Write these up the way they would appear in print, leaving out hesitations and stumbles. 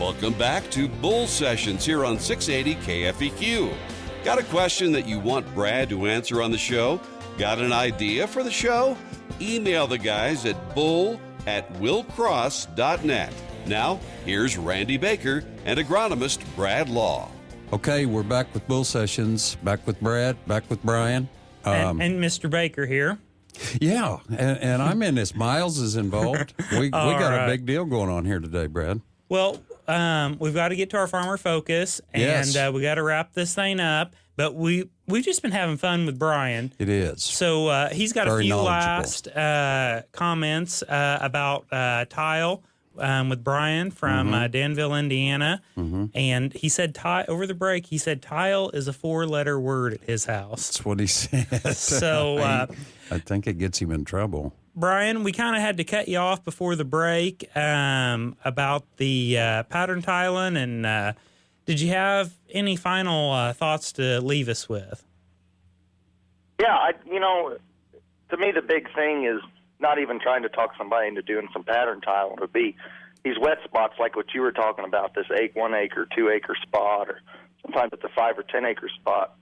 Welcome back to Bull Sessions here on 680 KFEQ. Got a question that you want Brad to answer on the show? Got an idea for the show? Email the guys at bull@willcross.net. Now, here's Randy Baker and agronomist Brad Law. Okay, we're back with Bull Sessions, back with Brad, back with Brian. And Mr. Baker here. Yeah, and I'm in this. Miles is involved. We got a big deal going on here today, Brad. Well, we've got to get to our farmer focus, and Yes. We got to wrap this thing up. But we've just been having fun with Brian. It is. So he's got Very a few knowledgeable. last comments about tile with Brian from Danville, Indiana. And he said over the break, he said tile is a 4-letter word at his house. That's what he said. So I think it gets him in trouble. Brian, we kind of had to cut you off before the break about the pattern tiling, and did you have any final thoughts to leave us with? Yeah, to me the big thing is not even trying to talk somebody into doing some pattern tiling. It would be these wet spots like what you were talking about, this 1 acre, 2 acre spot, or sometimes it's a 5 or 10 acre spot.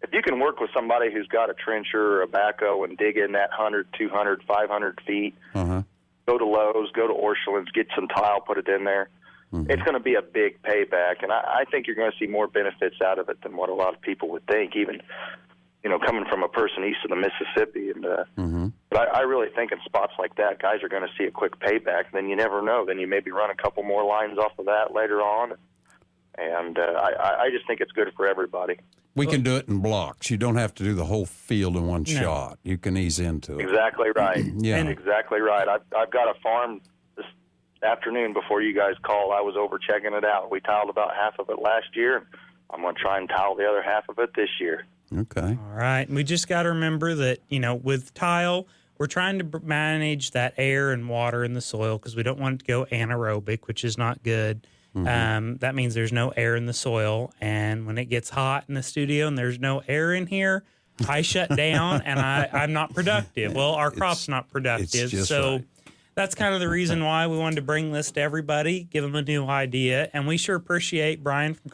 If you can work with somebody who's got a trencher or a backhoe and dig in that 100, 200, 500 feet, go to Lowe's, go to Orchland's, get some tile, put it in there, it's going to be a big payback. And I think you're going to see more benefits out of it than what a lot of people would think, even, coming from a person east of the Mississippi. And but I really think in spots like that, guys are going to see a quick payback. Then you never know. Then you maybe run a couple more lines off of that later on. And I just think it's good for everybody. We can do it in blocks. You don't have to do the whole field in one shot. You can ease into it. Exactly right. Yeah. Exactly right. I've got a farm this afternoon before you guys called. I was over checking it out. We tiled about half of it last year. I'm going to try and tile the other half of it this year. Okay. All right. And we just got to remember that, with tile, we're trying to manage that air and water in the soil because we don't want it to go anaerobic, which is not good. That means there's no air in the soil. And when it gets hot in the studio and there's no air in here, I shut down and I'm not productive. Well, our crop's not productive. So that's kind of the reason why we wanted to bring this to everybody, give them a new idea. And we sure appreciate Brian for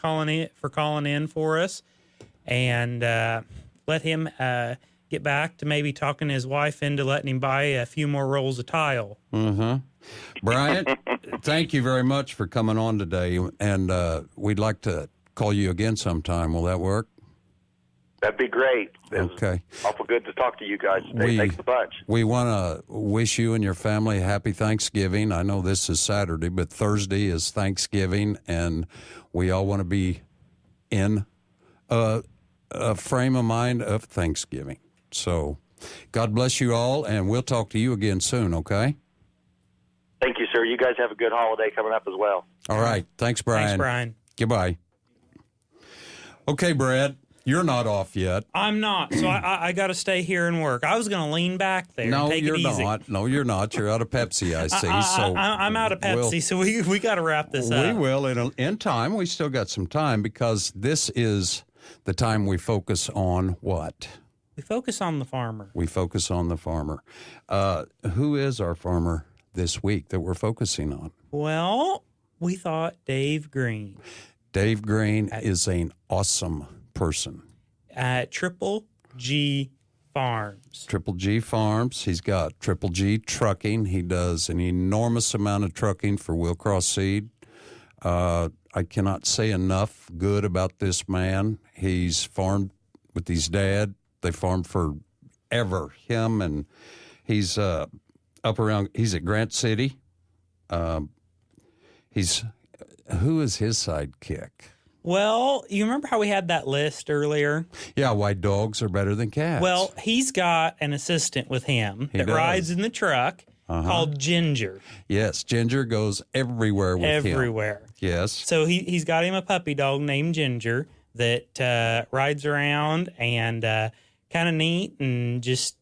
calling in for us. And let him get back to maybe talking his wife into letting him buy a few more rolls of tile. Brian, thank you very much for coming on today. And we'd like to call you again sometime. Will that work? That'd be great. Okay. Awful good to talk to you guys today. Thanks a bunch. We want to wish you and your family a happy Thanksgiving. I know this is Saturday, but Thursday is Thanksgiving, and we all want to be in a frame of mind of Thanksgiving. So God bless you all, and we'll talk to you again soon, okay? Thank you, sir. You guys have a good holiday coming up as well. All right. Thanks, Brian. Thanks, Brian. Goodbye. Okay, Brad, you're not off yet. I'm not, so I got to stay here and work. I was going to lean back there and take it easy. No, you're not. No, you're not. You're out of Pepsi, I see. I'm out of Pepsi, so we got to wrap this up. We will in time. We still got some time because this is the time we focus on what? We focus on the farmer. We focus on the farmer. Who is our farmer this week that we're focusing on? Well, we thought Dave Green. Dave Green is an awesome person. At Triple G Farms. Triple G Farms. He's got Triple G Trucking. He does an enormous amount of trucking for Willcross Seed. I cannot say enough good about this man. He's farmed with his dad. They farmed forever. Him and he's up around. He's at Grant City. Who is his sidekick? Well, you remember how we had that list earlier? Yeah, why dogs are better than cats. Well, he's got an assistant with him that rides in the truck called Ginger. Yes, Ginger goes everywhere with him. Everywhere. Yes. So he's got him a puppy dog named Ginger that rides around and kind of neat and just...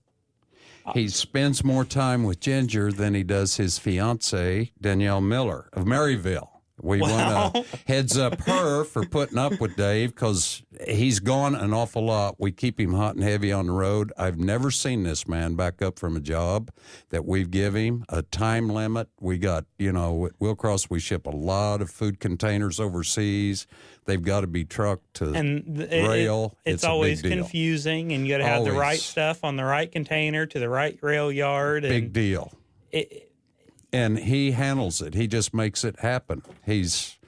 He spends more time with Ginger than he does his fiancée, Danielle Miller of Maryville. We want to heads up her for putting up with Dave because he's gone an awful lot. We keep him hot and heavy on the road. I've never seen this man back up from a job that we've given him, a time limit. We got, at Willcross, we ship a lot of food containers overseas. They've got to be trucked to rail. It's a always big deal. confusing, and you got to have the right stuff on the right container to the right rail yard. Big deal. And he handles it. He just makes it happen. He's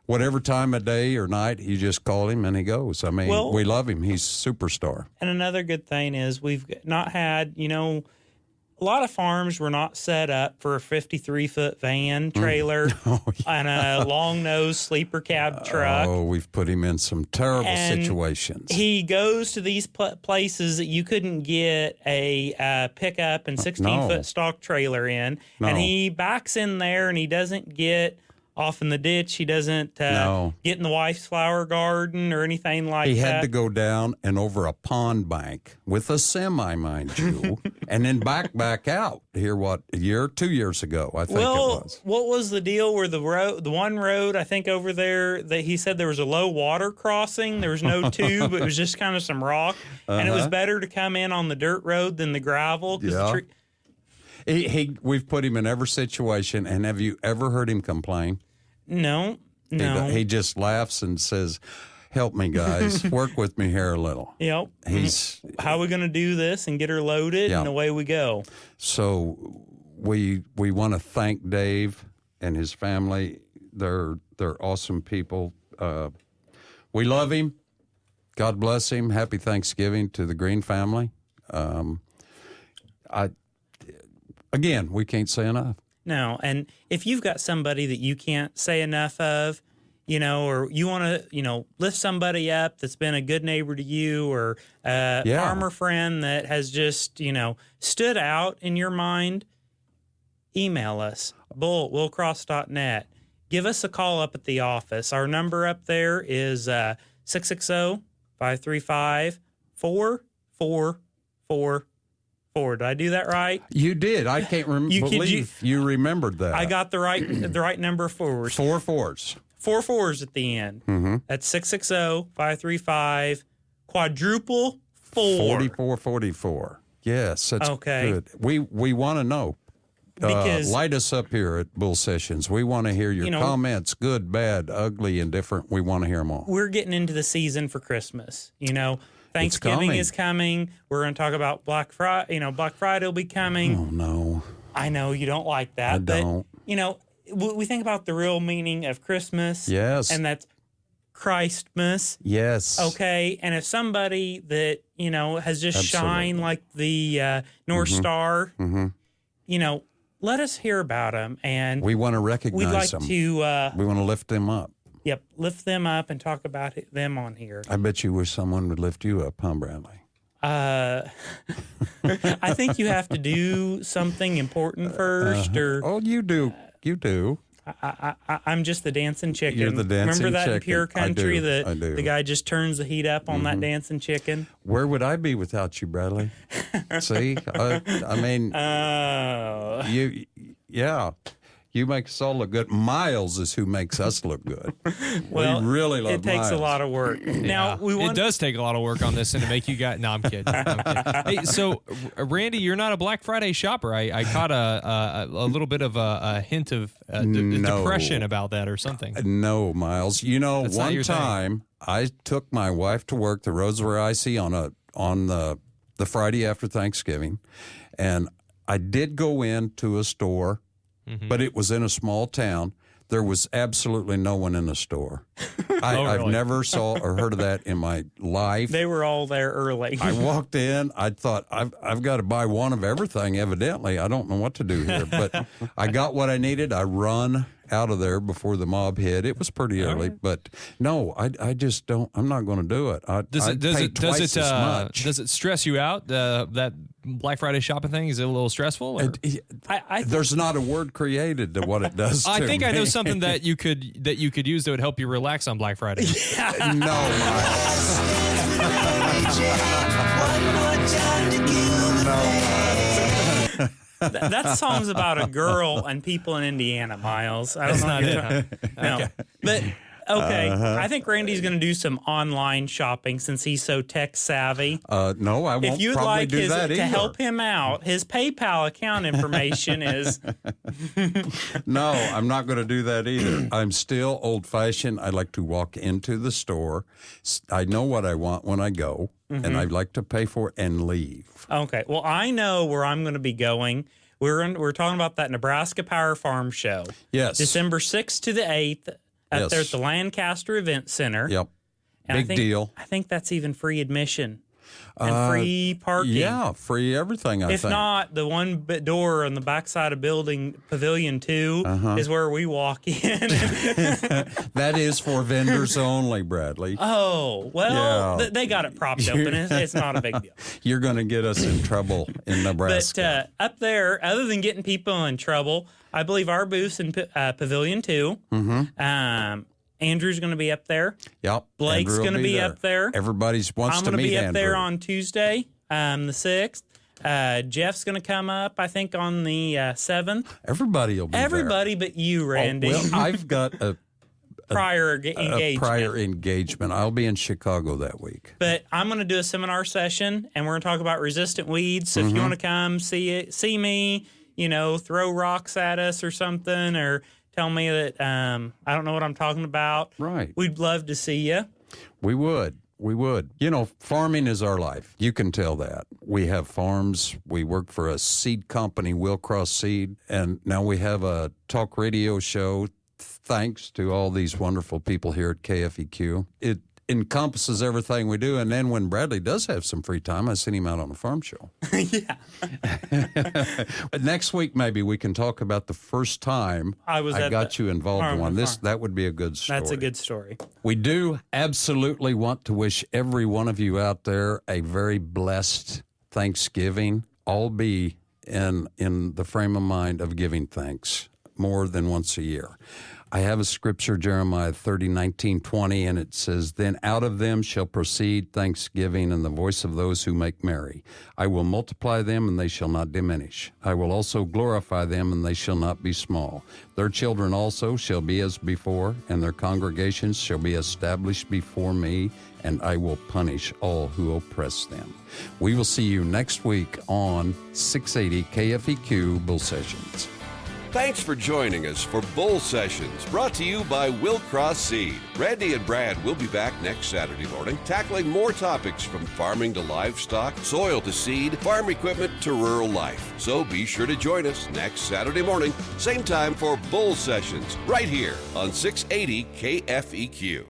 whatever time of day or night, you just call him and he goes. I mean, we love him. He's a superstar. And another good thing is we've not had, a lot of farms were not set up for a 53-foot van trailer and a long-nosed sleeper cab truck. Oh, we've put him in some terrible situations. He goes to these places that you couldn't get a pickup and 16-foot stock trailer in. No. And he backs in there and he doesn't get off in the ditch. He doesn't get in the wife's flower garden or anything like that. He had to go down and over a pond bank with a semi, mind you, and then back out here, 2 years ago, I think it was. What was the deal where the one road, I think over there, that he said there was a low water crossing. There was no tube. It was just kind of some rock. And it was better to come in on the dirt road than the gravel. We've put him in every situation, and have you ever heard him complain? No. He just laughs and says, help me, guys. Work with me here a little. Yep. How are we going to do this and get her loaded, and away we go. So we want to thank Dave and his family. They're awesome people. We love him. God bless him. Happy Thanksgiving to the Green family. Again, we can't say enough. No, and if you've got somebody that you can't say enough of, or you want to, lift somebody up that's been a good neighbor to you, or a farmer friend that has just, stood out in your mind, email us, bull@willcross.net. Give us a call up at the office. Our number up there is 660-535-4444. Did I do that right? You did. I can't believe you remembered that. I got the right number of fours. 4 4s. 4 4s at the end. Mm-hmm. That's 660-535 quadruple 4. 4444. Yes, that's good. We want to know. Light us up here at Bull Sessions. We want to hear your comments, good, bad, ugly, indifferent. We want to hear them all. We're getting into the season for Christmas. Thanksgiving is coming. We're going to talk about Black Friday. Black Friday will be coming. Oh, no. I know you don't like that. I don't. But, we think about the real meaning of Christmas. Yes. And that's Christmas. Yes. Okay. And if somebody that, has just shined like the North Star, let us hear about them. And we want to recognize them. We want to lift them up. Yep, lift them up and talk about them on here. I bet you wish someone would lift you up, huh, Bradley? I think you have to do something important first. You do. You do. I'm just the dancing chicken. You're the dancing Remember that chicken. in Pure Country, I do. The guy just turns the heat up on that dancing chicken? Where would I be without you, Bradley? See? You make us all look good. Miles is who makes us look good. Well, we really love it takes Miles. a lot of work. Now it does take a lot of work on this and to make you guys. No, I'm kidding. Hey, so Randy, you're not a Black Friday shopper. I caught a little bit of a hint of depression about that or something. No, Miles. That's one time I took my wife to work. The roads were icy on the Friday after Thanksgiving, and I did go into a store. Mm-hmm. But it was in a small town. There was absolutely no one in the store. I've never saw or heard of that in my life. They were all there early. I walked in. I thought, I've got to buy one of everything, evidently. I don't know what to do here. But I got what I needed. I run out of there before the mob hit. It was pretty early. Right. But no, I just don't. I'm not going to do it. Does it stress you out, that Black Friday shopping thing? Is it a little stressful? Or? There's not a word created to what it does to I think me. I know something that you could use that would help you relax on Black Friday. No, Miles. That song's about a girl and people in Indiana, Miles. I don't know what you're talking- No, but okay. I think Randy's going to do some online shopping since he's so tech savvy. No, I won't. If you'd probably like do that to either. help him out, his PayPal account information is. No, I'm not going to do that either. I'm still old-fashioned. I like to walk into the store. I know what I want when I go, and I like to pay for it and leave. Okay. Well, I know where I'm going to be going. We're talking about that Nebraska Power Farm Show. Yes. December 6th to the 8th up there at the Lancaster Event Center. Yep. And Big deal. I think that's even free admission and free parking. Yeah, free everything, I If think. not, the one door on the backside of building Pavilion 2 is where we walk in. That is for vendors only, Bradley. Oh, well, Yeah. they got it propped open. It's not a big deal. You're going to get us in trouble in Nebraska. But up there, other than getting people in trouble, I believe our booth's in Pavilion 2. Andrew's going to be up there. Yep. Blake's Andrew will going to be up there. Everybody wants I'm to going to meet be up Andrew. there on Tuesday, the 6th. Jeff's going to come up, I think, on the 7th. Everybody will be there. Everybody but you, Randy. Oh, well, I've got a prior engagement. prior engagement. I'll be in Chicago that week. But I'm going to do a seminar session, and we're going to talk about resistant weeds. So if you want to come see me, throw rocks at us or something, or tell me that I don't know what I'm talking about. Right. We'd love to see you. We would. We would. Farming is our life. You can tell that. We have farms. We work for a seed company, Willcross Seed, and now we have a talk radio show thanks to all these wonderful people here at KFEQ. It encompasses everything we do, and then when Bradley does have some free time, I send him out on a farm show. Yeah. Next week, maybe we can talk about the first time I got you involved in one. farm. That would be a good story. That's a good story. We do absolutely want to wish every one of you out there a very blessed Thanksgiving. All be in the frame of mind of giving thanks more than once a year. I have a scripture, Jeremiah 30:19-20, and it says, "Then out of them shall proceed thanksgiving and the voice of those who make merry. I will multiply them, and they shall not diminish. I will also glorify them, and they shall not be small. Their children also shall be as before, and their congregations shall be established before me, and I will punish all who oppress them." We will see you next week on 680 KFEQ Bull Sessions. Thanks for joining us for Bull Sessions, brought to you by Willcross Seed. Randy and Brad will be back next Saturday morning, tackling more topics from farming to livestock, soil to seed, farm equipment to rural life. So be sure to join us next Saturday morning, same time for Bull Sessions, right here on 680 KFEQ.